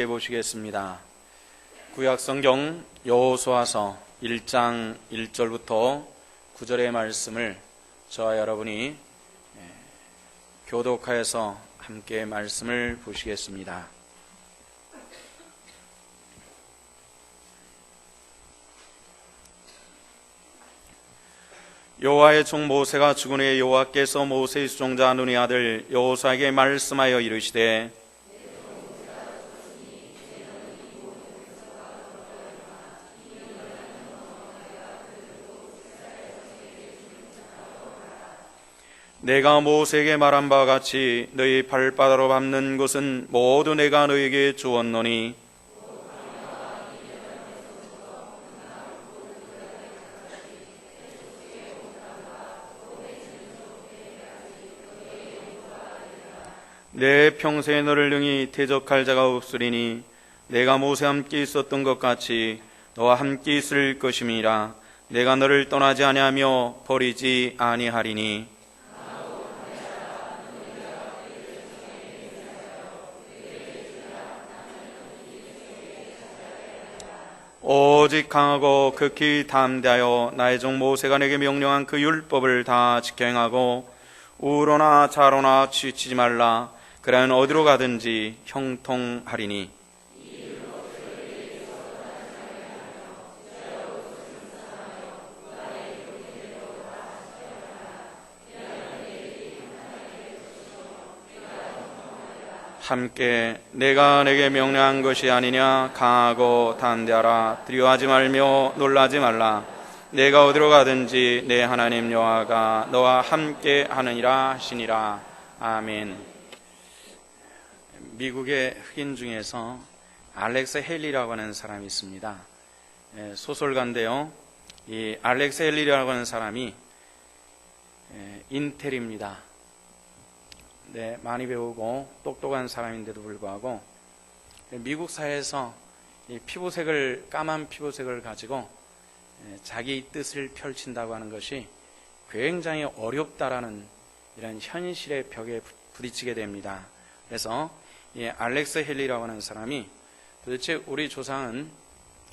함께 보시겠습니다. 구약성경 여호수아서 1장 1절부터 9절의 말씀을 저와 여러분이 교독하여서 함께 말씀을 보시겠습니다. 여호와의 종 모세가 죽은 후에 여호와께서 모세의 수종자 눈의 아들 여호수아에게 말씀하여 이르시되 내가 모세에게 말한 바와 같이 너희 발바닥으로 밟는 곳은 모두 내가 너희에게 주었노니 내 평생에 너를 능히 대적할 자가 없으리니 내가 모세와 함께 있었던 것 같이 너와 함께 있을 것임이라. 내가 너를 떠나지 아니하며 버리지 아니하리니 오직 강하고 극히 담대하여 나의 종 모세가 내게 명령한 그 율법을 다 지켜 행하고 우로나 좌로나 치우치지 말라. 그러면 어디로 가든지 형통하리니 함께 내가 내게 명령한 것이 아니냐. 강하고 담대하라. 두려워하지 말며 놀라지 말라. 내가 어디로 가든지 내 하나님 여호와가 너와 함께 하느니라 하시니라. 아멘. 미국의 흑인 중에서 알렉스 헨리라고 하는 사람이 있습니다. 소설가인데요. 이 알렉스 헨리라고 하는 사람이 인텔입니다. 많이 배우고 똑똑한 사람인데도 불구하고 미국 사회에서 이 피부색을 까만 피부색을 가지고 자기 뜻을 펼친다고 하는 것이 굉장히 어렵다라는 이런 현실의 벽에 부딪히게 됩니다. 그래서 이 알렉스 헨리라고 하는 사람이 도대체 우리 조상은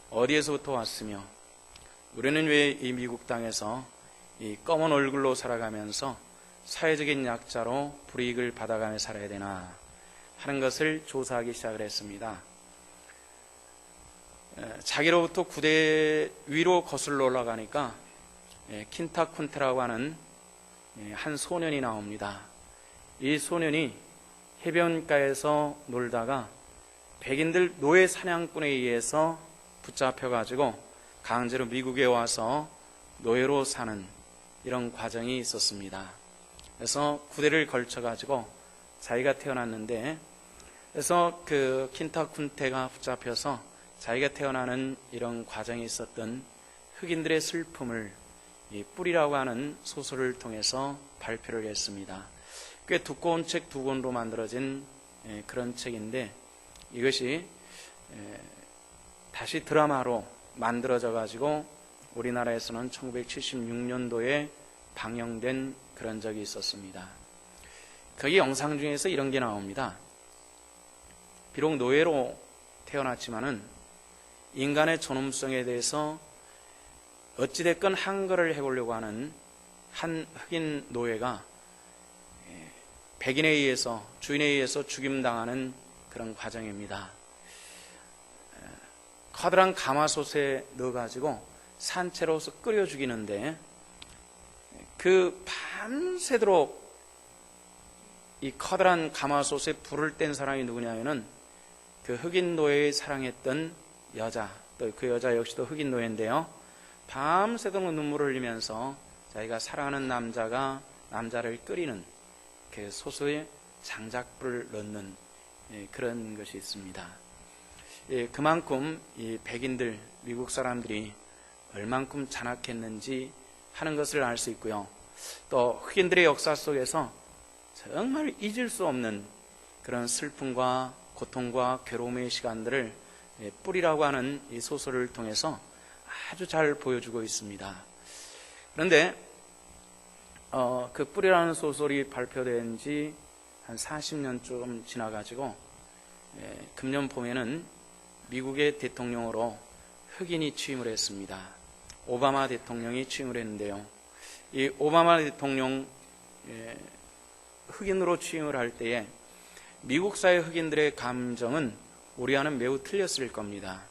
어디에서부터 왔으며 우리는 왜 이 미국 땅에서 이 검은 얼굴로 살아가면서 사회적인 약자로 불이익을 받아가며 살아야 되나 하는 것을 조사하기 시작을 했습니다. 자기로부터 9대 위로 거슬러 올라가니까 킨타쿤테라고 하는 한 소년이 나옵니다. 이 소년이 해변가에서 놀다가 백인들 노예 사냥꾼에 의해서 붙잡혀가지고 강제로 미국에 와서 노예로 사는 이런 과정이 있었습니다. 그래서 9대를 걸쳐가지고 자기가 태어났는데, 그래서 그 킨타쿤테가 붙잡혀서 자기가 태어나는 이런 과정이 있었던 흑인들의 슬픔을 이 뿌리라고 하는 소설을 통해서 발표를 했습니다. 꽤 두꺼운 책 2권으로 만들어진 그런 책인데 이것이 다시 드라마로 만들어져 가지고 우리나라에서는 1976년도에 방영된 그런 적이 있었습니다. 거기 영상 중에서 이런 게 나옵니다. 비록 노예로 태어났지만은 인간의 존엄성에 대해서 어찌됐건 한거를 해보려고 하는 한 흑인 노예가 백인에 의해서, 주인에 의해서 죽임당하는 그런 과정입니다. 커다란 가마솥에 넣어가지고 산채로서 끓여 죽이는데 그 밤새도록 이 커다란 가마솥에 불을 뗀 사람이 누구냐면은 그 흑인 노예의 사랑했던 여자, 또 그 여자 역시도 흑인 노예인데요. 밤새도록 눈물을 흘리면서 자기가 사랑하는 남자를 끓이는 그 소스에 장작불을 넣는 그런 것이 있습니다. 그만큼 이 백인들, 미국 사람들이 얼만큼 잔악했는지 하는 것을 알 수 있고요. 또 흑인들의 역사 속에서 정말 잊을 수 없는 그런 슬픔과 고통과 괴로움의 시간들을 뿌리라고 하는 이 소설을 통해서 아주 잘 보여주고 있습니다. 그런데 그 뿌리라는 소설이 발표된 지 한 40년쯤 지나가지고 금년 봄에는 미국의 대통령으로 흑인이 취임을 했습니다. 오바마 대통령이 취임을 했는데요. 이 오바마 대통령 흑인으로 취임을 할 때에 미국 사회 흑인들의 감정은 우리와는 매우 틀렸을 겁니다.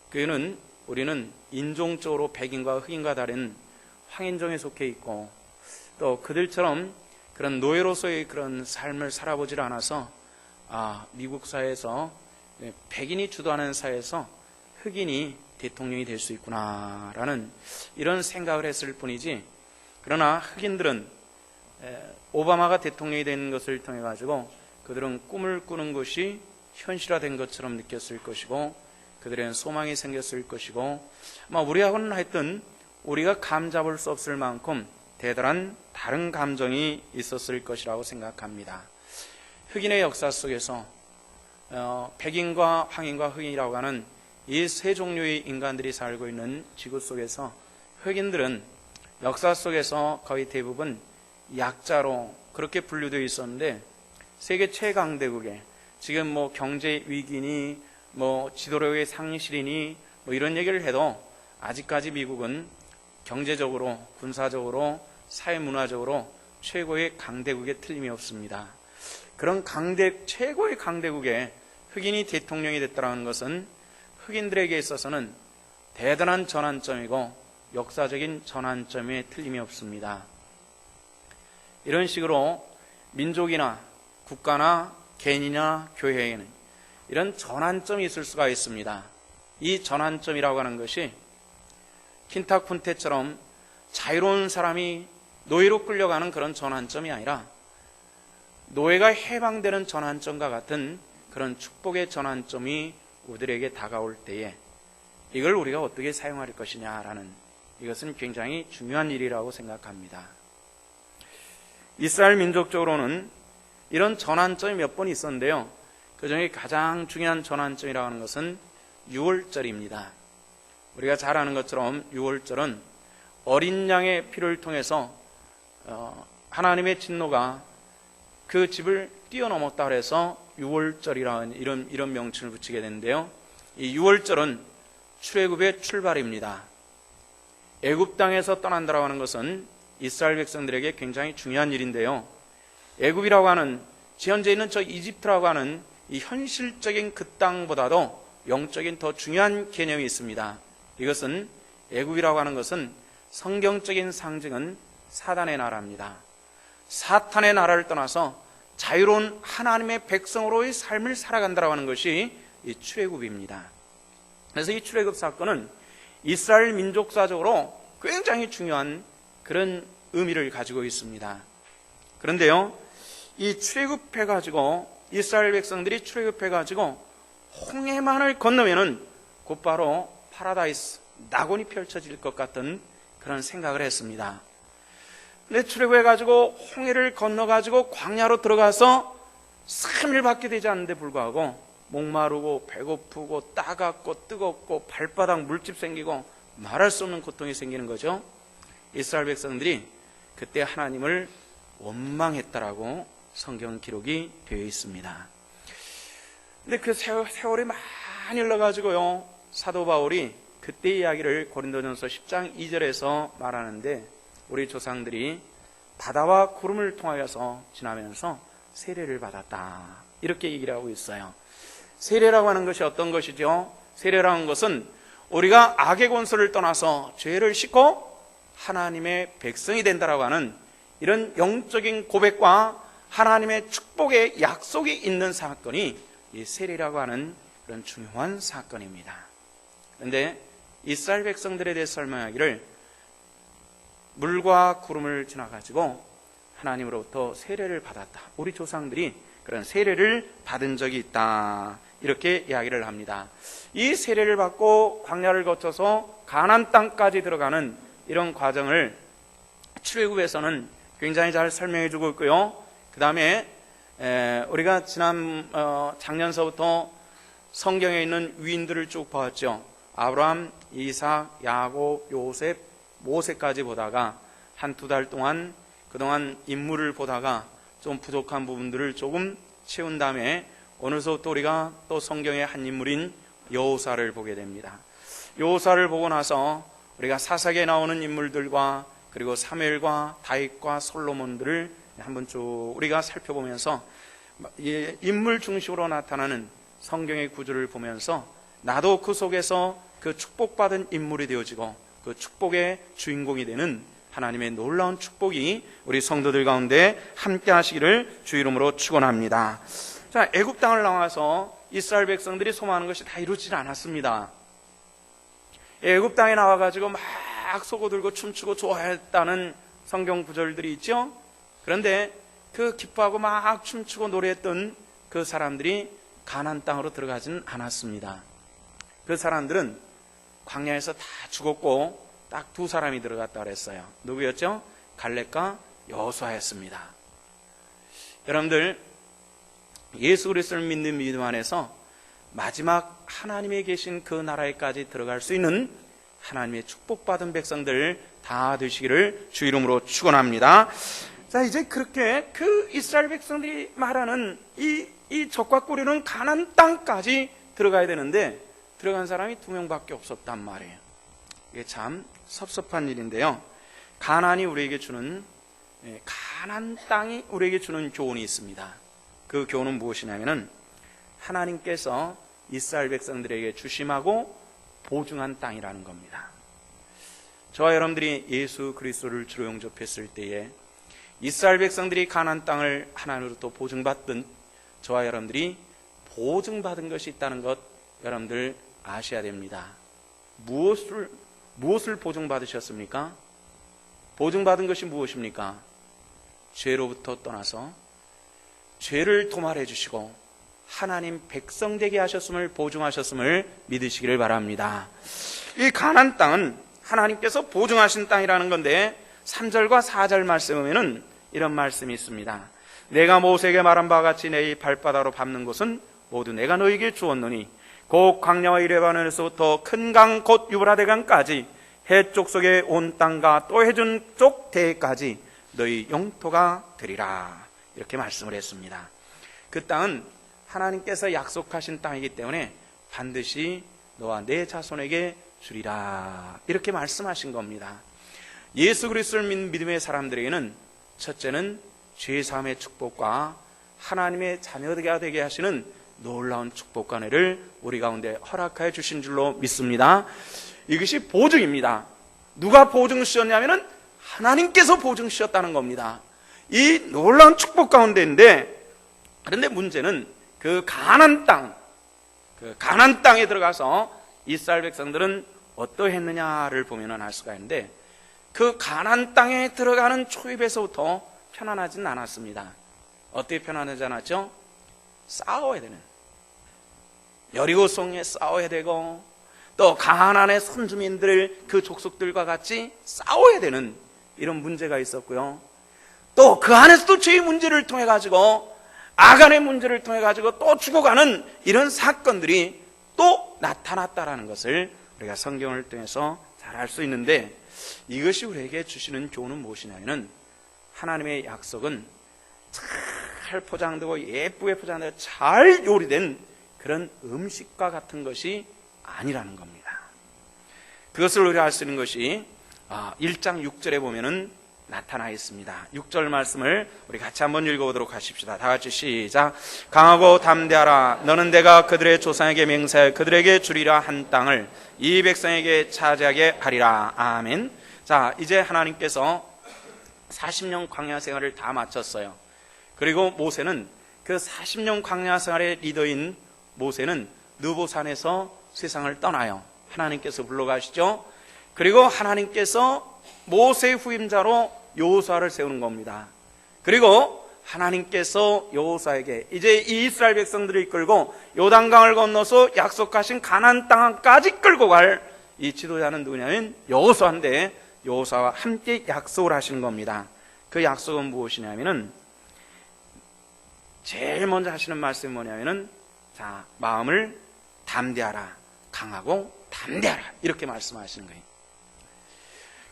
그는 우리는 인종적으로 백인과 흑인과 다른 황인종에 속해 있고 또 그들처럼 그런 노예로서의 그런 삶을 살아보질 않아서 미국 사회에서 백인이 주도하는 사회에서 흑인이 대통령이 될 수 있구나라는 이런 생각을 했을 뿐이지, 그러나 흑인들은 오바마가 대통령이 된 것을 통해 가지고 그들은 꿈을 꾸는 것이 현실화된 것처럼 느꼈을 것이고 그들에는 소망이 생겼을 것이고 우리하고는 하여튼 우리가 감잡을 수 없을 만큼 대단한 다른 감정이 있었을 것이라고 생각합니다. 흑인의 역사 속에서 백인과 황인과 흑인이라고 하는 이 세 종류의 인간들이 살고 있는 지구 속에서 흑인들은 역사 속에서 거의 대부분 약자로 그렇게 분류되어 있었는데, 세계 최강대국에 지금 경제 위기니 지도력의 상실이니 이런 얘기를 해도 아직까지 미국은 경제적으로, 군사적으로, 사회문화적으로 최고의 강대국에 틀림이 없습니다. 그런 최고의 강대국에 흑인이 대통령이 됐다는 것은 흑인들에게 있어서는 대단한 전환점이고 역사적인 전환점에 틀림이 없습니다. 이런 식으로 민족이나 국가나 개인이나 교회에는 이런 전환점이 있을 수가 있습니다. 이 전환점이라고 하는 것이 킨타쿤테처럼 자유로운 사람이 노예로 끌려가는 그런 전환점이 아니라 노예가 해방되는 전환점과 같은 그런 축복의 전환점이 우리들에게 다가올 때에 이걸 우리가 어떻게 사용할 것이냐라는, 이것은 굉장히 중요한 일이라고 생각합니다. 이스라엘 민족적으로는 이런 전환점이 몇 번 있었는데요. 그 중에 가장 중요한 전환점이라고 하는 것은 유월절입니다. 우리가 잘 아는 것처럼 유월절은 어린 양의 피를 통해서 하나님의 진노가 그 집을 뛰어넘었다 그래서 유월절이라는 이런 명칭을 붙이게 되는데요. 이 유월절은 출애굽의 출발입니다. 애굽 땅에서 떠난다라고 하는 것은 이스라엘 백성들에게 굉장히 중요한 일인데요. 애굽이라고 하는 현재 있는 저 이집트라고 하는 이 현실적인 그 땅보다도 영적인 더 중요한 개념이 있습니다. 이것은 애굽이라고 하는 것은 성경적인 상징은 사단의 나라입니다. 사탄의 나라를 떠나서 자유로운 하나님의 백성으로의 삶을 살아간다라고 하는 것이 이 출애굽입니다. 그래서 이 출애굽 사건은 이스라엘 민족사적으로 굉장히 중요한 그런 의미를 가지고 있습니다. 그런데요, 이 출애굽해가지고 이스라엘 백성들이 출애굽해가지고 홍해만을 건너면은 곧바로 파라다이스, 낙원이 펼쳐질 것 같은 그런 생각을 했습니다. 근데 출애굽해가지고 홍해를 건너가지고 광야로 들어가서 3일밖에 되지 않는데 불구하고 목마르고 배고프고 따갑고 뜨겁고 발바닥 물집 생기고 말할 수 없는 고통이 생기는 거죠. 이스라엘 백성들이 그때 하나님을 원망했다라고 성경 기록이 되어 있습니다. 근데 그 세월이 많이 흘러가지고요, 사도 바울이 그때 이야기를 고린도전서 10장 2절에서 말하는데, 우리 조상들이 바다와 구름을 통하여서 지나면서 세례를 받았다, 이렇게 얘기를 하고 있어요. 세례라고 하는 것이 어떤 것이죠? 세례라고 하는 것은 우리가 악의 권세를 떠나서 죄를 씻고 하나님의 백성이 된다라고 하는 이런 영적인 고백과 하나님의 축복의 약속이 있는 사건이 이 세례라고 하는 그런 중요한 사건입니다. 그런데 이스라엘 백성들에 대해 설명하기를 물과 구름을 지나가지고 하나님으로부터 세례를 받았다, 우리 조상들이 그런 세례를 받은 적이 있다, 이렇게 이야기를 합니다. 이 세례를 받고 광야를 거쳐서 가나안 땅까지 들어가는 이런 과정을 출애굽에서는 굉장히 잘 설명해 주고 있고요. 그 다음에 우리가 작년서부터 성경에 있는 위인들을 쭉 보았죠. 아브라함, 이삭, 야곱, 요셉, 모세까지 보다가 한두 달 동안 그동안 인물을 보다가 좀 부족한 부분들을 조금 채운 다음에 오늘서부터 우리가 또 성경의 한 인물인 여호수아를 보게 됩니다. 여호수아를 보고 나서 우리가 사사기에 나오는 인물들과 그리고 사무엘과 다윗과 솔로몬들을 한번 쭉 우리가 살펴보면서 인물 중심으로 나타나는 성경의 구조를 보면서 나도 그 속에서 그 축복받은 인물이 되어지고 그 축복의 주인공이 되는 하나님의 놀라운 축복이 우리 성도들 가운데 함께 하시기를 주 이름으로 축원합니다. 자, 애굽 땅을 나와서 이스라엘 백성들이 소망하는 것이 다 이루어지지 않았습니다. 애굽 땅에 나와가지고 막 소고들고 춤추고 좋아했다는 성경 구절들이 있죠. 그런데 그 기뻐하고 막 춤추고 노래했던 그 사람들이 가나안 땅으로 들어가지는 않았습니다. 그 사람들은 광야에서 다 죽었고 딱 두 사람이 들어갔다 그랬어요. 누구였죠? 갈렙과 여호수아였습니다. 여러분들, 예수 그리스도를 믿는 믿음 안에서 마지막 하나님의 계신 그 나라에까지 들어갈 수 있는 하나님의 축복받은 백성들 다 되시기를 주 이름으로 축원합니다. 자, 이제 그렇게 그 이스라엘 백성들이 말하는 이 적과 꿀이는 가나안 땅까지 들어가야 되는데 들어간 사람이 2명밖에 없었단 말이에요. 이게 참 섭섭한 일인데요. 가나안이 우리에게 주는 가나안 땅이 우리에게 주는 교훈이 있습니다. 그 교훈은 무엇이냐면은 하나님께서 이스라엘 백성들에게 주심하고 보증한 땅이라는 겁니다. 저와 여러분들이 예수 그리스도를 주로 영접했을 때에 이스라엘 백성들이 가나안 땅을 하나님으로부터 보증받던 저와 여러분들이 보증받은 것이 있다는 것 여러분들 아셔야 됩니다. 무엇을 보증받으셨습니까? 보증받은 것이 무엇입니까? 죄로부터 떠나서 죄를 도말해 주시고 하나님 백성 되게 하셨음을 보증하셨음을 믿으시기를 바랍니다. 이 가나안 땅은 하나님께서 보증하신 땅이라는 건데 3절과 4절 말씀에 보면은 이런 말씀이 있습니다. 내가 모세에게 말한 바와 같이 내 발바닥으로 밟는 곳은 모두 내가 너에게 주었노니 곧 광야와 이레바논에서부터 큰 강 곧 유브라데 강까지 해쪽 속에 온 땅과 또 해준 쪽 대까지 너희 영토가 되리라. 이렇게 말씀을 했습니다. 그 땅은 하나님께서 약속하신 땅이기 때문에 반드시 너와 내 자손에게 주리라. 이렇게 말씀하신 겁니다. 예수 그리스도를 믿는 믿음의 사람들에게는 첫째는 죄사함의 축복과 하나님의 자녀가 되게 하시는 놀라운 축복과 은혜를 우리 가운데 허락하여 주신 줄로 믿습니다. 이것이 보증입니다. 누가 보증 씌웠냐면은 하나님께서 보증 씌웠다는 겁니다. 이 놀라운 축복 가운데인데, 그런데 문제는 그 가나안 땅에 들어가서 이스라엘 백성들은 어떠했느냐를 보면 알 수가 있는데, 그 가나안 땅에 들어가는 초입에서부터 편안하지는 않았습니다. 어떻게 편안하지 않았죠? 싸워야 되는, 여리고성에 싸워야 되고 또 가나안의 선주민들 그 족속들과 같이 싸워야 되는 이런 문제가 있었고요. 또 그 안에서도 죄의 문제를 통해 가지고 아간의 문제를 통해 가지고 또 죽어가는 이런 사건들이 또 나타났다라는 것을 우리가 성경을 통해서 잘 알 수 있는데, 이것이 우리에게 주시는 교훈은 무엇이냐면 하나님의 약속은 잘 포장되고 예쁘게 포장되고 잘 요리된 그런 음식과 같은 것이 아니라는 겁니다. 그것을 우리가 알 수 있는 것이 1장 6절에 보면은 나타나 있습니다. 6절 말씀을 우리 같이 한번 읽어보도록 하십시다. 다 같이 시작. 강하고 담대하라. 너는 내가 그들의 조상에게 맹세하여 그들에게 주리라 한 땅을 이 백성에게 차지하게 하리라. 아멘. 자, 이제 하나님께서 40년 광야 생활을 다 마쳤어요. 그리고 모세는 그 40년 광야 생활의 리더인 모세는 느보산에서 세상을 떠나요. 하나님께서 불러가시죠. 그리고 하나님께서 모세의 후임자로 여호수아를 세우는 겁니다. 그리고 하나님께서 여호수아에게 이제 이 이스라엘 백성들을 이끌고 요단강을 건너서 약속하신 가나안 땅까지 끌고 갈 이 지도자는 누구냐면 여호수아인데, 여호수아와 함께 약속을 하시는 겁니다. 그 약속은 무엇이냐면은 제일 먼저 하시는 말씀이 뭐냐면은 자, 마음을 담대하라. 강하고 담대하라. 이렇게 말씀하시는 거예요.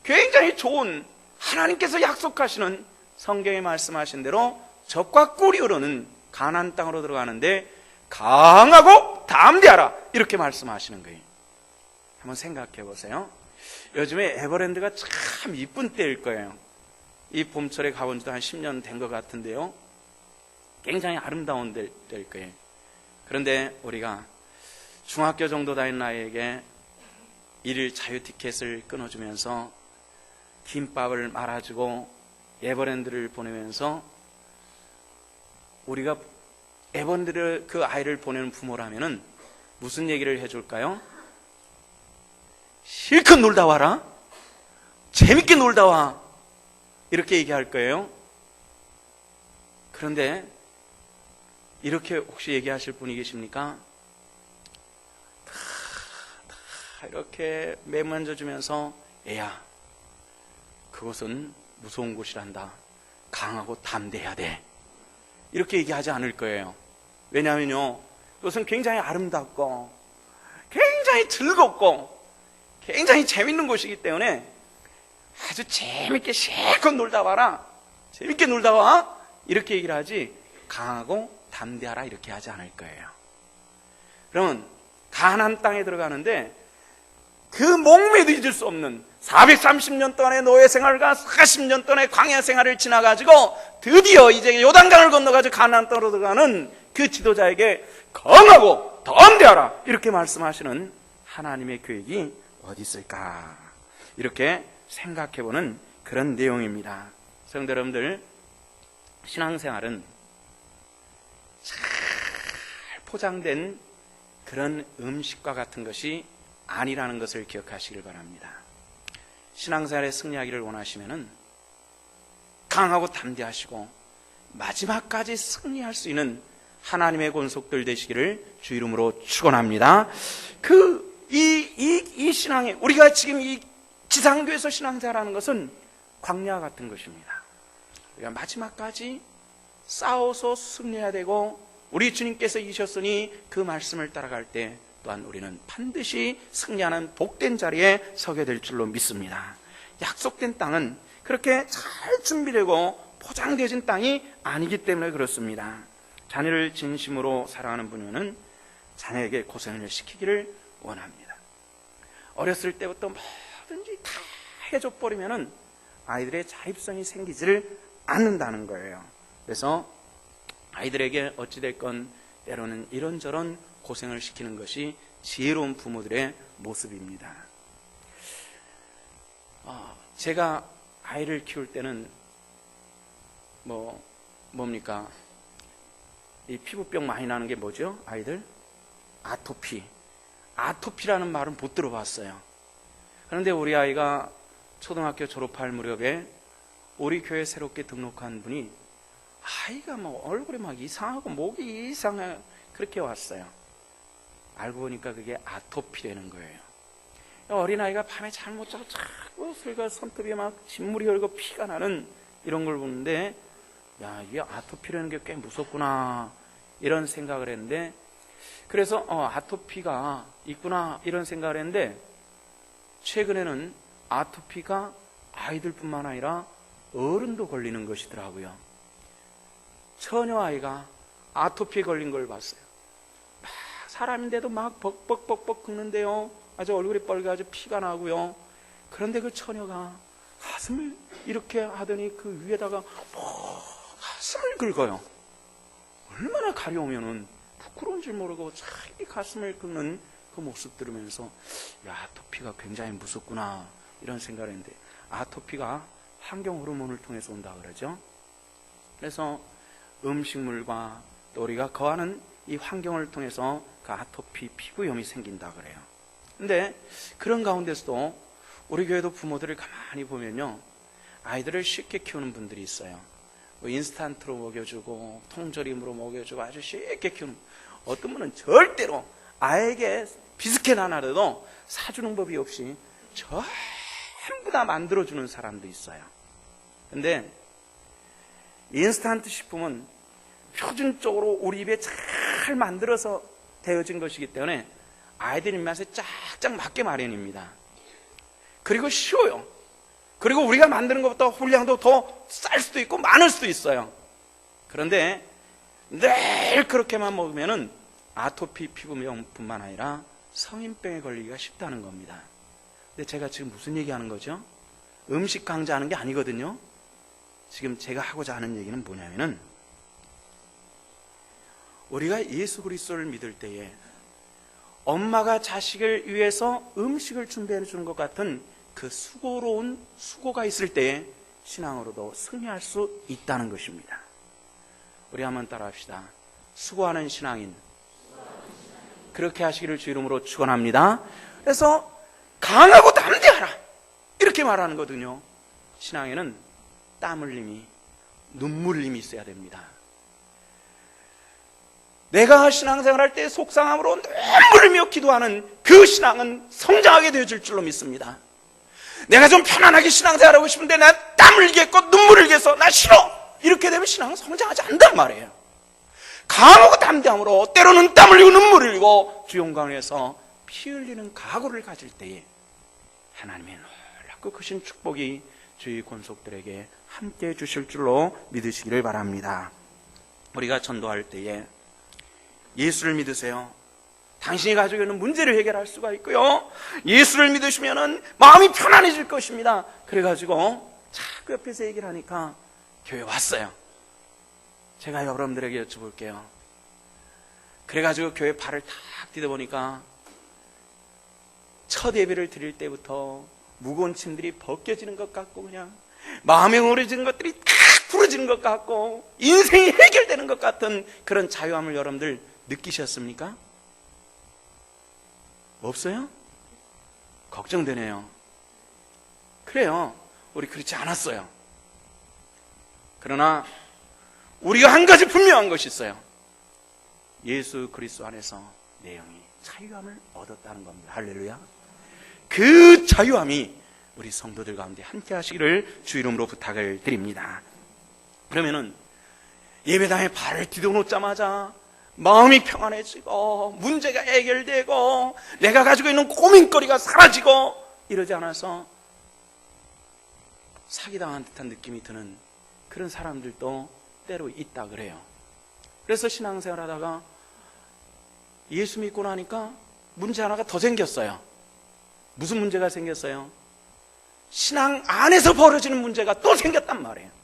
굉장히 좋은, 하나님께서 약속하시는 성경에 말씀하신 대로 적과 꿀이 흐르는 가나안 땅으로 들어가는데 강하고 담대하라 이렇게 말씀하시는 거예요. 한번 생각해 보세요. 요즘에 에버랜드가 참 이쁜 때일 거예요. 이 봄철에 가본 지도 한 10년 된 것 같은데요, 굉장히 아름다운 때일 거예요. 그런데 우리가 중학교 정도 다닌 나이에게 일일 자유 티켓을 끊어주면서 김밥을 말아주고 에버랜드를 보내면서 우리가 에버랜드를 그 아이를 보내는 부모라면은 무슨 얘기를 해줄까요? 실컷 놀다 와라, 재밌게 놀다 와, 이렇게 얘기할 거예요. 그런데 이렇게 혹시 얘기하실 분이 계십니까? 다 이렇게 매만져주면서 애야, 그것은 무서운 곳이란다, 강하고 담대해야 돼, 이렇게 얘기하지 않을 거예요. 왜냐하면요, 그것은 굉장히 아름답고 굉장히 즐겁고 굉장히 재밌는 곳이기 때문에 아주 재밌게 실컷 놀다 와라, 재밌게 놀다 와, 이렇게 얘기를 하지 강하고 담대하라 이렇게 하지 않을 거예요. 그러면 가나안 땅에 들어가는데 그 목매도 잊을 수 없는 430년 동안의 노예 생활과 40년 동안의 광야 생활을 지나가지고 드디어 이제 요단강을 건너가지고 가나안 땅으로 들어가는 그 지도자에게 강하고 담대하라 이렇게 말씀하시는 하나님의 계획이 어디 있을까, 이렇게 생각해보는 그런 내용입니다. 성도 여러분들, 신앙생활은 잘 포장된 그런 음식과 같은 것이 아니라는 것을 기억하시길 바랍니다. 신앙생활에 승리하기를 원하시면은 강하고 담대하시고 마지막까지 승리할 수 있는 하나님의 권속들 되시기를 주 이름으로 축원합니다. 이 신앙에, 우리가 지금 이 지상교에서 신앙생활하는 것은 광야 같은 것입니다. 우리가 마지막까지 싸워서 승리해야 되고, 우리 주님께서 이셨으니 그 말씀을 따라갈 때 또한 우리는 반드시 승리하는 복된 자리에 서게 될 줄로 믿습니다. 약속된 땅은 그렇게 잘 준비되고 포장되어진 땅이 아니기 때문에 그렇습니다. 자녀를 진심으로 사랑하는 부모는 자녀에게 고생을 시키기를 원합니다. 어렸을 때부터 뭐든지 다 해줘버리면은 아이들의 자립성이 생기지를 않는다는 거예요. 그래서 아이들에게 어찌됐건 때로는 이런저런 고생을 시키는 것이 지혜로운 부모들의 모습입니다. 제가 아이를 키울 때는 뭡니까? 이 피부병 많이 나는 게 뭐죠? 아이들? 아토피라는 말은 못 들어봤어요. 그런데 우리 아이가 초등학교 졸업할 무렵에 우리 교회 새롭게 등록한 분이 아이가 얼굴이 막 이상하고 목이 이상해, 그렇게 왔어요. 알고 보니까 그게 아토피라는 거예요. 어린아이가 밤에 잠 못 자고 자꾸 손톱이 막 진물이 흐르고 피가 나는 이런 걸 보는데, 야, 이게 아토피라는 게 꽤 무섭구나, 이런 생각을 했는데, 그래서 아토피가 있구나 이런 생각을 했는데, 최근에는 아토피가 아이들뿐만 아니라 어른도 걸리는 것이더라고요. 처녀아이가 아토피에 걸린 걸 봤어요. 사람인데도 막 벅벅벅벅 긁는데요, 아주 얼굴이 빨개가지고 피가 나고요. 그런데 그 처녀가 가슴을 이렇게 하더니 그 위에다가 가슴을 긁어요. 얼마나 가려우면은 부끄러운 줄 모르고 자기 가슴을 긁는 그 모습 들으면서, 야, 아토피가 굉장히 무섭구나, 이런 생각을 했는데, 아토피가 환경 호르몬을 통해서 온다 그러죠. 그래서 음식물과 또 우리가 거하는 이 환경을 통해서 그 아토피 피부염이 생긴다 그래요. 근데 그런 가운데서도 우리 교회도 부모들을 가만히 보면요, 아이들을 쉽게 키우는 분들이 있어요. 인스턴트로 먹여주고 통조림으로 먹여주고 아주 쉽게 키우는, 어떤 분은 절대로 아이에게 비스켓 하나라도 사주는 법이 없이 전부 다 만들어주는 사람도 있어요. 근데 인스턴트 식품은 표준적으로 우리 입에 잘 만들어서 되어진 것이기 때문에 아이들 입맛에 쫙쫙 맞게 마련입니다. 그리고 쉬워요. 그리고 우리가 만드는 것보다 분량도 더 쌀 수도 있고 많을 수도 있어요. 그런데 늘 그렇게만 먹으면은 아토피 피부병뿐만 아니라 성인병에 걸리기가 쉽다는 겁니다. 근데 제가 지금 무슨 얘기하는 거죠? 음식 강조하는 게 아니거든요. 지금 제가 하고자 하는 얘기는 뭐냐면은, 우리가 예수 그리스도를 믿을 때에 엄마가 자식을 위해서 음식을 준비해 주는 것 같은 그 수고로운 수고가 있을 때에 신앙으로도 승리할 수 있다는 것입니다. 우리 한번 따라합시다. 수고하는 신앙인, 그렇게 하시기를 주 이름으로 축원합니다. 그래서 강하고 담대하라 이렇게 말하는 거거든요. 신앙에는 땀 흘림이, 눈물 흘림이 있어야 됩니다. 내가 신앙생활할 때 속상함으로 눈물 흘리며 기도하는 그 신앙은 성장하게 되어질 줄로 믿습니다. 내가 좀 편안하게 신앙생활하고 싶은데 나 땀 흘리겠고 눈물 흘리겠어, 나 싫어, 이렇게 되면 신앙은 성장하지 않는단 말이에요. 강하고 담대함으로 때로는 땀 흘리고 눈물 흘리고 주 영광에서 피 흘리는 각오를 가질 때에 하나님의 놀랍고 크신 축복이 주의 권속들에게 함께 해주실 줄로 믿으시기를 바랍니다. 우리가 전도할 때에 예수를 믿으세요. 당신이 가지고 있는 문제를 해결할 수가 있고요, 예수를 믿으시면 마음이 편안해질 것입니다. 그래가지고 자꾸 옆에서 얘기를 하니까 교회 왔어요. 제가 여러분들에게 여쭤볼게요. 그래가지고 교회 발을 탁 디뎌보니까 첫 예배를 드릴 때부터 무거운 짐들이 벗겨지는 것 같고, 그냥 마음에 우러지는 것들이 탁 풀어지는 것 같고, 인생이 해결되는 것 같은 그런 자유함을 여러분들 느끼셨습니까? 없어요? 걱정되네요. 그래요, 우리 그렇지 않았어요. 그러나 우리가 한 가지 분명한 것이 있어요. 예수 그리스도 안에서 내 영이 자유함을 얻었다는 겁니다. 할렐루야. 그 자유함이 우리 성도들 가운데 함께 하시기를 주 이름으로 부탁을 드립니다. 그러면은 예배당에 발을 디뎌놓자마자 마음이 평안해지고 문제가 해결되고 내가 가지고 있는 고민거리가 사라지고 이러지 않아서 사기당한 듯한 느낌이 드는 그런 사람들도 때로 있다 그래요. 그래서 신앙생활 하다가 예수 믿고 나니까 문제 하나가 더 생겼어요. 무슨 문제가 생겼어요? 신앙 안에서 벌어지는 문제가 또 생겼단 말이에요.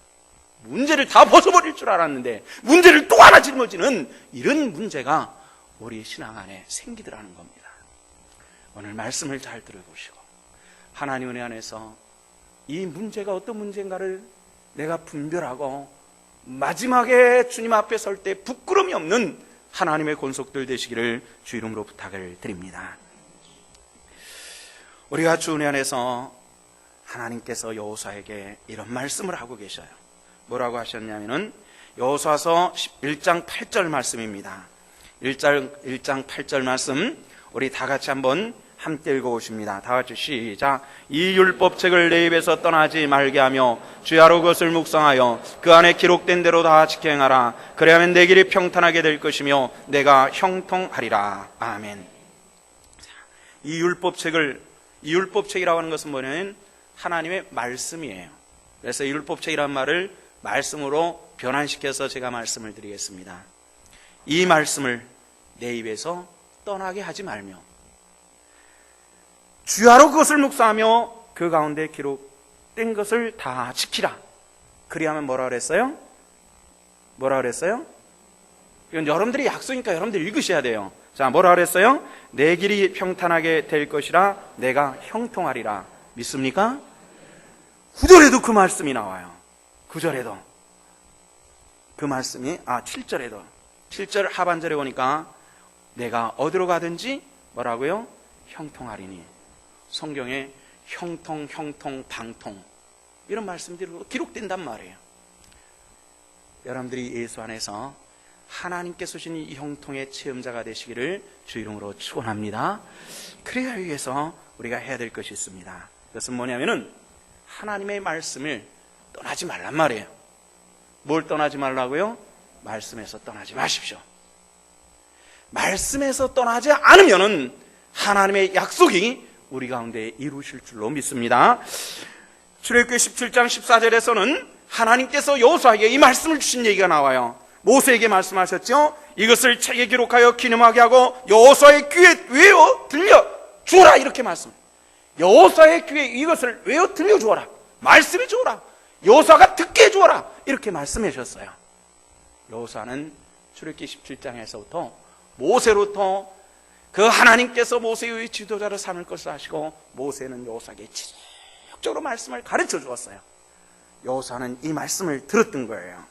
문제를 다 벗어버릴 줄 알았는데 문제를 또 하나 짊어지는 이런 문제가 우리 신앙 안에 생기더라는 겁니다. 오늘 말씀을 잘 들어보시고 하나님 은혜 안에서 이 문제가 어떤 문제인가를 내가 분별하고 마지막에 주님 앞에 설 때 부끄러움이 없는 하나님의 권속들 되시기를 주 이름으로 부탁을 드립니다. 우리가 주 은혜 안에서 하나님께서 여호수아에게 이런 말씀을 하고 계셔요. 뭐라고 하셨냐면은 여호수아서 1장 8절 말씀입니다. 1장 8절 말씀 우리 다 같이 한번 함께 읽어보십니다. 다 같이 시작. 이 율법책을 내 입에서 떠나지 말게 하며 주야로 그것을 묵상하여 그 안에 기록된 대로 다 지켜 행하라. 그래야만 내 길이 평탄하게 될 것이며 내가 형통하리라. 아멘. 이 율법책이라고 하는 것은 뭐냐면 하나님의 말씀이에요. 그래서 율법책이라는 말을 말씀으로 변환시켜서 제가 말씀을 드리겠습니다. 이 말씀을 내 입에서 떠나게 하지 말며 주야로 그것을 묵상하며 그 가운데 기록된 것을 다 지키라. 그리하면 뭐라 그랬어요? 이건 여러분들이 약속이니까 여러분들 읽으셔야 돼요. 자, 뭐라 그랬어요? 내 길이 평탄하게 될 것이라 내가 형통하리라. 믿습니까? 9절에도 그 말씀이 나와요. 9절에도 그 말씀이 7절에도 7절 하반절에 보니까 내가 어디로 가든지 뭐라고요? 형통하리니. 성경에 형통, 방통 이런 말씀들이 기록된단 말이에요. 여러분들이 예수 안에서 하나님께서 주신 이 형통의 체험자가 되시기를 주 이름으로 축원합니다. 그래야 위해서 우리가 해야 될 것이 있습니다. 그것은 뭐냐면은 하나님의 말씀을 떠나지 말란 말이에요. 뭘 떠나지 말라고요? 말씀에서 떠나지 마십시오. 말씀에서 떠나지 않으면은 하나님의 약속이 우리 가운데 이루실 줄로 믿습니다. 출애굽기 17장 14절에서는 하나님께서 여호수아에게 이 말씀을 주신 얘기가 나와요. 모세에게 말씀하셨죠. 이것을 책에 기록하여 기념하게 하고 여호수아의 귀에 외워 들려 주어라, 이렇게 말씀. 여호수아의 귀에 이것을 외워 들려 주어라, 말씀해 주어라, 여호수아가 듣게 해 주어라, 이렇게 말씀해 주셨어요. 여호수아는 출애굽기 17장에서부터 모세로부터 그 하나님께서 모세의 지도자로 삼을 것을 아시고 모세는 여호수아에게 지속적으로 말씀을 가르쳐 주었어요. 여호수아는 이 말씀을 들었던 거예요.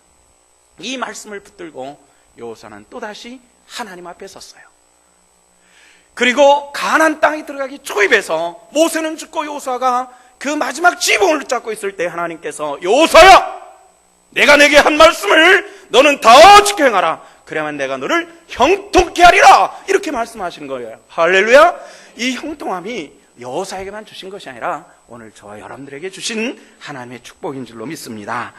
이 말씀을 붙들고 여호수아는 또다시 하나님 앞에 섰어요. 그리고 가나안 땅에 들어가기 초입에서 모세는 죽고 여호수아가 그 마지막 지붕을 붙잡고 있을 때 하나님께서 여호수아야, 내가 내게 한 말씀을 너는 다 지켜 행하라. 그래야만 내가 너를 형통케 하리라, 이렇게 말씀하신 거예요. 할렐루야. 이 형통함이 여호수아에게만 주신 것이 아니라 오늘 저와 여러분들에게 주신 하나님의 축복인 줄로 믿습니다.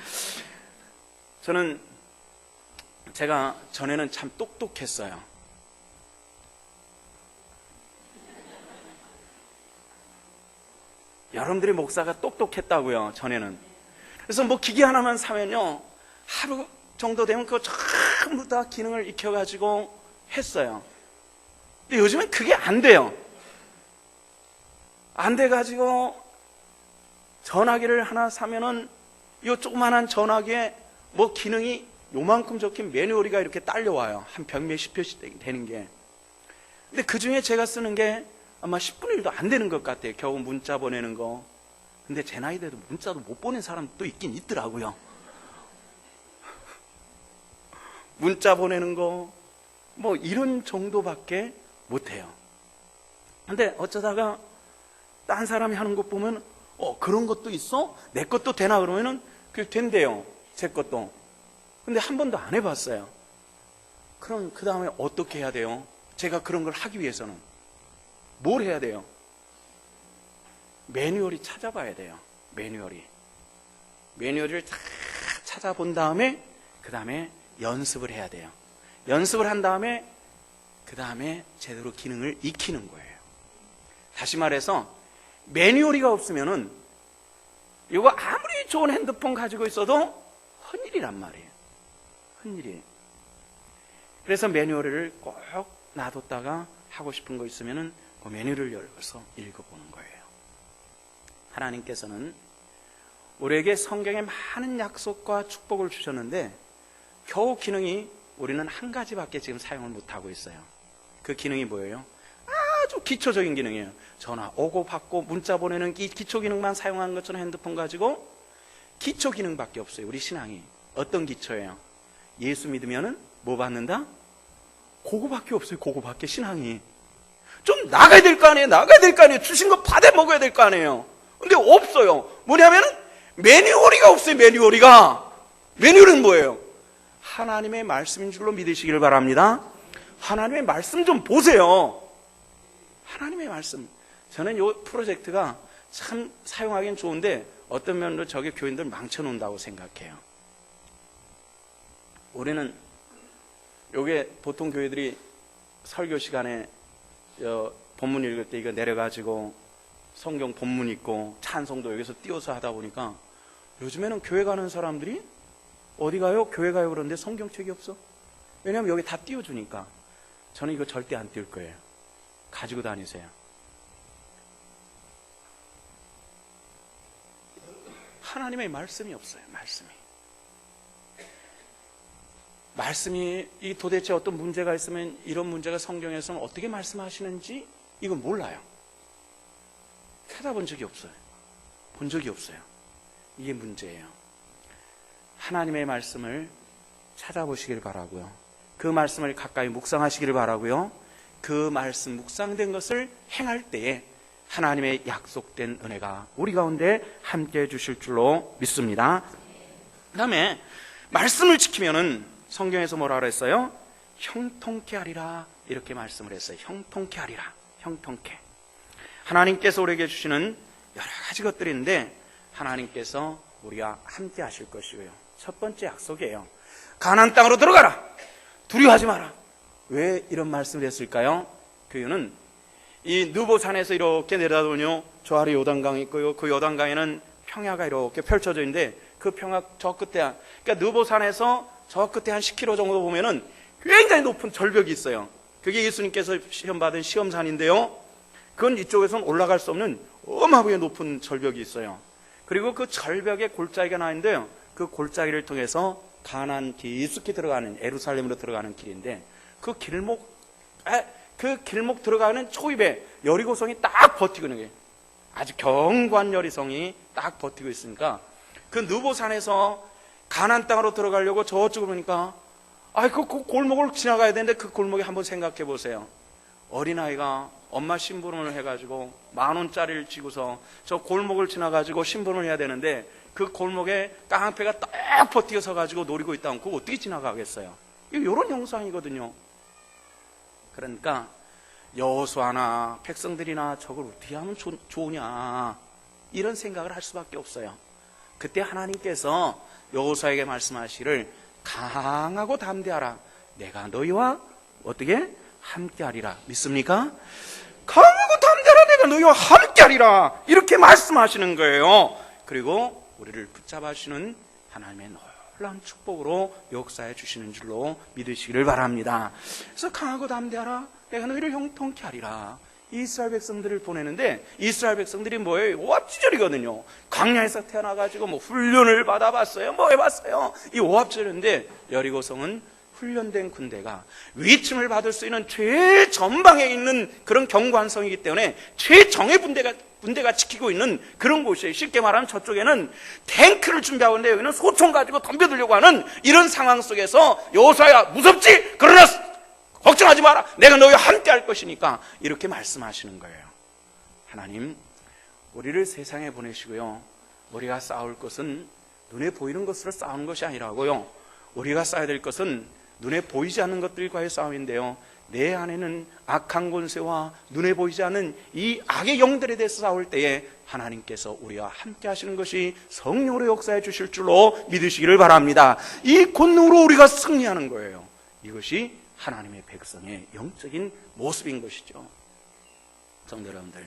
제가 전에는 참 똑똑했어요. 여러분들이 목사가 똑똑했다고요, 전에는. 그래서 뭐 기계 하나만 사면요, 하루 정도 되면 그거 전부 다 기능을 익혀가지고 했어요. 근데 요즘엔 그게 안 돼요. 안 돼가지고 전화기를 하나 사면은 이 조그만한 전화기에 뭐 기능이 요만큼 적힌 매뉴얼이가 이렇게 딸려와요. 한 벽 몇십 표씩 되는 게. 근데 그 중에 제가 쓰는 게 아마 10분의 1도 안 되는 것 같아요. 겨우 문자 보내는 거. 근데 제 나이 돼도 문자도 못 보낸 사람도 있긴 있더라고요. 문자 보내는 거, 뭐 이런 정도밖에 못해요. 근데 어쩌다가 딴 사람이 하는 것 보면 그런 것도 있어? 내 것도 되나? 그러면은 그게 된대요, 제 것도. 근데 한 번도 안 해봤어요. 그럼 그 다음에 어떻게 해야 돼요? 제가 그런 걸 하기 위해서는 뭘 해야 돼요? 매뉴얼이 찾아봐야 돼요. 매뉴얼을 다 찾아본 다음에 그 다음에 연습을 해야 돼요. 연습을 한 다음에 그 다음에 제대로 기능을 익히는 거예요. 다시 말해서 매뉴얼이가 없으면은 이거 아무리 좋은 핸드폰 가지고 있어도 헛일이란 말이에요. 헛일이에요. 그래서 매뉴얼을 꼭 놔뒀다가 하고 싶은 거 있으면은 그 매뉴얼을 열어서 읽어보는 거예요. 하나님께서는 우리에게 성경에 많은 약속과 축복을 주셨는데 겨우 기능이 우리는 한 가지밖에 지금 사용을 못하고 있어요. 그 기능이 뭐예요? 아주 기초적인 기능이에요. 전화 오고 받고 문자 보내는 기초 기능만 사용하는 것처럼 핸드폰 가지고 기초 기능밖에 없어요. 우리 신앙이 어떤 기초예요? 예수 믿으면은 뭐 받는다? 그거밖에 없어요. 그거밖에 신앙이. 좀 나가야 될 거 아니에요. 주신 거 받아 먹어야 될 거 아니에요. 근데 없어요. 뭐냐면은 매뉴얼이 없어요. 매뉴얼은 뭐예요? 하나님의 말씀인 줄로 믿으시기를 바랍니다. 하나님의 말씀 좀 보세요. 하나님의 말씀. 저는 이 프로젝트가 참 사용하기는 좋은데 어떤 면으로 저게 교인들 망쳐놓는다고 생각해요. 우리는 요게 보통 교회들이 설교 시간에 본문 읽을 때 이거 내려가지고 성경 본문 읽고 찬송도 여기서 띄워서 하다 보니까 요즘에는 교회 가는 사람들이 어디 가요? 교회 가요. 그런데 성경책이 없어. 왜냐하면 여기 다 띄워주니까. 저는 이거 절대 안 띄울 거예요. 가지고 다니세요. 하나님의 말씀이 없어요. 말씀이 이 도대체 어떤 문제가 있으면 이런 문제가 성경에서는 어떻게 말씀하시는지 이건 몰라요. 찾아본 적이 없어요. 본 적이 없어요. 이게 문제예요. 하나님의 말씀을 찾아보시길 바라고요. 그 말씀을 가까이 묵상하시기를 바라고요. 그 말씀 묵상된 것을 행할 때에 하나님의 약속된 은혜가 우리 가운데 함께해 주실 줄로 믿습니다. 그 다음에 말씀을 지키면은 성경에서 뭐라 그랬어요? 형통케 하리라, 이렇게 말씀을 했어요. 형통케 하리라. 형통케. 하나님께서 우리에게 주시는 여러 가지 것들인데 하나님께서 우리가 함께 하실 것이고요. 첫 번째 약속이에요. 가나안 땅으로 들어가라. 두려워하지 마라. 왜 이런 말씀을 했을까요? 그 이유는 이 느보산에서 이렇게 내려다보면요, 저 아래 요단강이 있고요. 그 요단강에는 평야가 이렇게 펼쳐져 있는데 그 평야 저 끝에, 그러니까 느보산에서 저 끝에 한 10km 정도 보면은 굉장히 높은 절벽이 있어요. 그게 예수님께서 시험 받은 시험산인데요. 그건 이쪽에서는 올라갈 수 없는 어마어마하게 높은 절벽이 있어요. 그리고 그 절벽에 골짜기가 나 있는데요. 그 골짜기를 통해서 가나안 깊숙이 들어가는 예루살렘으로 들어가는 길인데 그 길목 들어가는 초입에 여리고성이 딱 버티고 있는 거예요. 아주 견고한 여리성이 딱 버티고 있으니까 그 느보산에서 가나안 땅으로 들어가려고 저쪽으로 보니까 그 골목을 지나가야 되는데 그 골목에 한번 생각해 보세요. 어린아이가 엄마 심부름을 해가지고 10,000원짜리를 쥐고서 저 골목을 지나가지고 심부름을 해야 되는데 그 골목에 깡패가 딱 버티고 서가지고 노리고 있다면 그거 어떻게 지나가겠어요? 이런 형상이거든요. 그러니까 여호수아나 백성들이나 저걸 어떻게 하면 좋으냐 이런 생각을 할 수밖에 없어요. 그때 하나님께서 여호수아에게 말씀하시기를 강하고 담대하라. 내가 너희와 어떻게 함께하리라. 믿습니까? 강하고 담대하라. 내가 너희와 함께하리라. 이렇게 말씀하시는 거예요. 그리고 우리를 붙잡아 주시는 하나님의 놀라운 축복으로 역사해 주시는 줄로 믿으시기를 바랍니다. 그래서 강하고 담대하라. 내가 너희를 형통케 하리라. 이스라엘 백성들을 보내는데 이스라엘 백성들이 뭐예요? 오합지졸이거든요. 광야에서 태어나가지고 훈련을 받아봤어요. 뭐 해봤어요? 이 오합지졸인데 여리고성은 훈련된 군대가 위침을 받을 수 있는 최전방에 있는 그런 견고한 성이기 때문에 최정예 군대가 지키고 있는 그런 곳이에요. 쉽게 말하면 저쪽에는 탱크를 준비하고 있는데 여기는 소총 가지고 덤벼들려고 하는 이런 상황 속에서 여호수아야 무섭지? 그러나 걱정하지 마라. 내가 너희와 함께 할 것이니까 이렇게 말씀하시는 거예요. 하나님, 우리를 세상에 보내시고요. 우리가 싸울 것은 눈에 보이는 것으로 싸우는 것이 아니라고요. 우리가 싸워야 될 것은 눈에 보이지 않는 것들과의 싸움인데요. 내 안에는 악한 권세와 눈에 보이지 않는 이 악의 영들에 대해서 싸울 때에 하나님께서 우리와 함께 하시는 것이 성령으로 역사해 주실 줄로 믿으시기를 바랍니다. 이 권능으로 우리가 승리하는 거예요. 이것이 하나님의 백성의 영적인 모습인 것이죠. 성도 여러분들,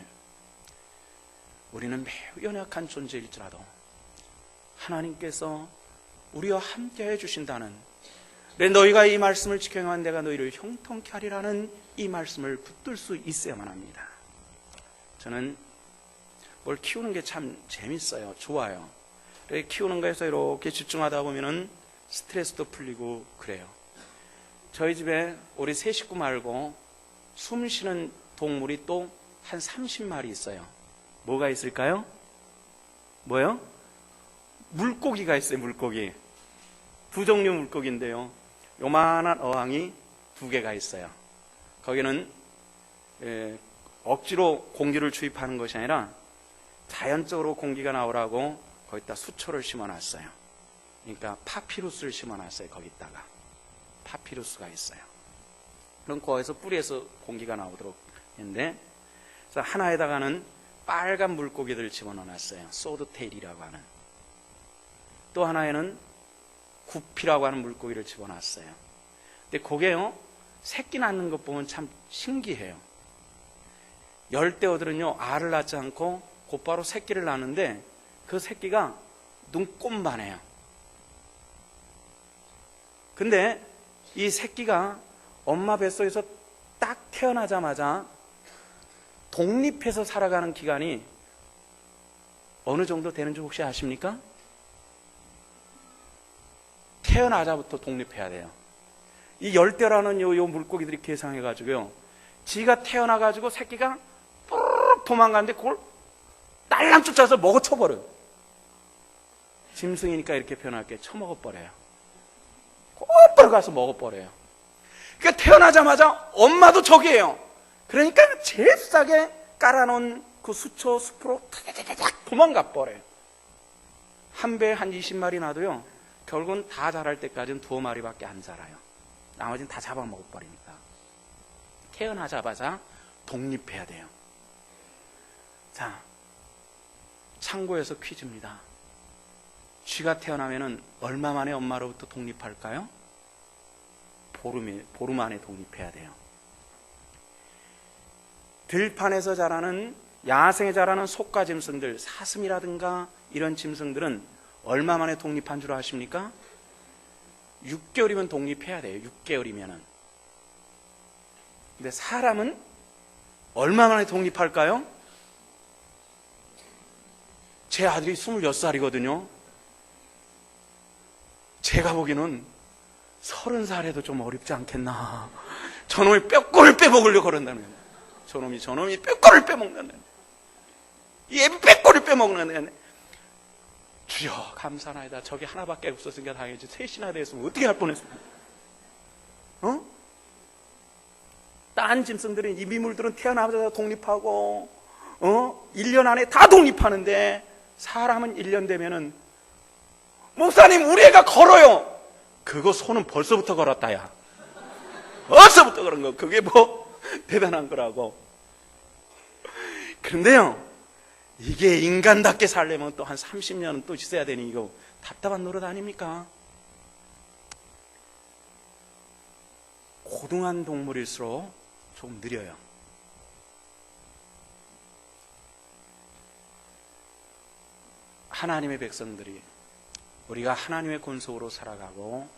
우리는 매우 연약한 존재일지라도 하나님께서 우리와 함께 해주신다는, 너희가 이 말씀을 지켜 행한 내가 너희를 형통케 하리라는 이 말씀을 붙들 수 있어야만 합니다. 저는 뭘 키우는 게 참 재밌어요. 좋아요. 키우는 거에서 이렇게 집중하다 보면은 스트레스도 풀리고 그래요. 저희 집에 우리 세 식구 말고 숨 쉬는 동물이 또 한 30마리 있어요. 뭐가 있을까요? 뭐요? 물고기가 있어요. 물고기. 두 종류 물고기인데요. 요만한 어항이 2개가 있어요. 거기는 억지로 공기를 주입하는 것이 아니라 자연적으로 공기가 나오라고 거기다 수초를 심어놨어요. 그러니까 파피루스를 심어놨어요. 거기다가 파피루스가 있어요. 그럼 거기서 뿌리에서 공기가 나오도록 했는데, 그래서 하나에다가는 빨간 물고기들을 집어넣어놨어요. 소드테일이라고 하는. 또 하나에는 구피라고 하는 물고기를 집어놨어요. 근데 그게요, 새끼 낳는 것 보면 참 신기해요. 열대어들은요, 알을 낳지 않고 곧바로 새끼를 낳는데 그 새끼가 눈곱만 해요. 근데 이 새끼가 엄마 뱃속에서 딱 태어나자마자 독립해서 살아가는 기간이 어느 정도 되는지 혹시 아십니까? 태어나자부터 독립해야 돼요. 이 열대라는 요 물고기들이 계상해가지고요, 지가 태어나가지고 새끼가 뽀르륵 도망가는데 그걸 딸랑 쫓아서 먹어 쳐버려요. 짐승이니까 이렇게 표현할게, 쳐먹어버려요. 곧바로 가서 먹어버려요. 그러니까 태어나자마자 엄마도 적이에요. 그러니까 제일 싸게 깔아놓은 그 수초 숲으로 타다다닥 도망가 버려요. 한 배에 한 20마리 놔도요, 결국은 다 자랄 때까지는 2마리밖에 안 자라요. 나머지는 다 잡아먹어버리니까. 태어나자마자 독립해야 돼요. 자, 참고해서 퀴즈입니다. 쥐가 태어나면은 얼마 만에 엄마로부터 독립할까요? 보름 안에 독립해야 돼요. 들판에서 자라는, 야생에 자라는 속가 짐승들, 사슴이라든가 이런 짐승들은 얼마 만에 독립한 줄 아십니까? 6개월이면 독립해야 돼요. 6개월이면은. 근데 사람은 얼마 만에 독립할까요? 제 아들이 26살이거든요. 제가 보기에는 30살에도 좀 어렵지 않겠나. 저놈이 뼈골을 빼먹으려고 그런다면, 저놈이 뼈골을 빼먹는다면, 이 애비 뼈골을 빼먹는다면, 주여 감사나이다. 저게 하나밖에 없었으니까 다행이지. 셋이나 됐으면 어떻게 할 뻔했습니까? 딴 짐승들은, 이 미물들은 태어나자마자 독립하고 1년 안에 다 독립하는데, 사람은 1년 되면은 목사님 우리 애가 걸어요. 그거 손은 벌써부터 걸었다 야. 벌써부터 그런 거. 그게 뭐 대단한 거라고. 그런데요, 이게 인간답게 살려면 또 한 30년은 또 있어야 되니 이거 답답한 노릇 아닙니까? 고등한 동물일수록 좀 느려요. 하나님의 백성들이, 우리가 하나님의 권속으로 살아가고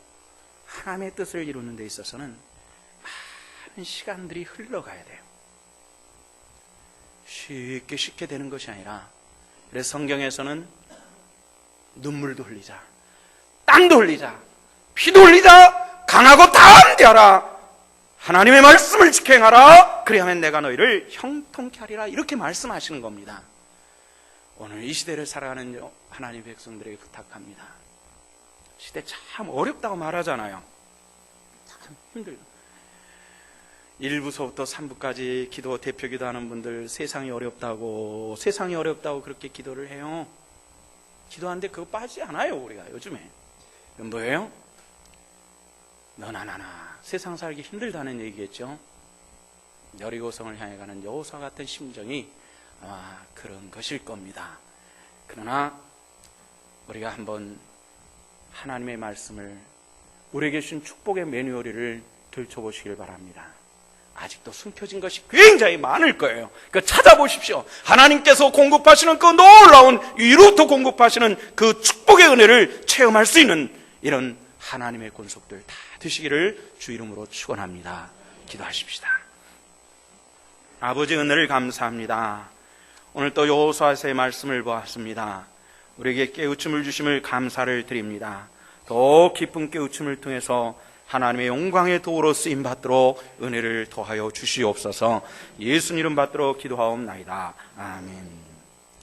하나님의 뜻을 이루는 데 있어서는 많은 시간들이 흘러가야 돼요. 쉽게 되는 것이 아니라, 그래서 성경에서는 눈물도 흘리자, 땀도 흘리자, 피도 흘리자, 강하고 담대하라, 하나님의 말씀을 지켜 행하라, 그리하면 내가 너희를 형통케 하리라, 이렇게 말씀하시는 겁니다. 오늘 이 시대를 살아가는 하나님의 백성들에게 부탁합니다. 시대 참 어렵다고 말하잖아요. 참 힘들다. 1부서부터 3부까지 기도, 대표 기도하는 분들 세상이 어렵다고 그렇게 기도를 해요. 기도하는데 그거 빠지지 않아요. 우리가 요즘에 뭐예요? 너나 나나 세상 살기 힘들다는 얘기겠죠. 여리고성을 향해 가는 여호수아 같은 심정이 아마 그런 것일 겁니다. 그러나 우리가 한번 하나님의 말씀을, 우리에게 주신 축복의 매뉴얼을 들춰보시길 바랍니다. 아직도 숨겨진 것이 굉장히 많을 거예요. 그러니까 찾아보십시오. 하나님께서 공급하시는 그 놀라운, 위로부터 공급하시는 그 축복의 은혜를 체험할 수 있는 이런 하나님의 권속들 다 되시기를 주 이름으로 축원합니다. 기도하십시다. 아버지, 은혜를 감사합니다. 오늘 또 여호수아서의 말씀을 보았습니다. 우리에게 깨우침을 주심을 감사를 드립니다. 더 깊은 깨우침을 통해서 하나님의 영광의 도구로 쓰임 받도록 은혜를 더하여 주시옵소서. 예수님 이름 받도록 기도하옵나이다. 아멘.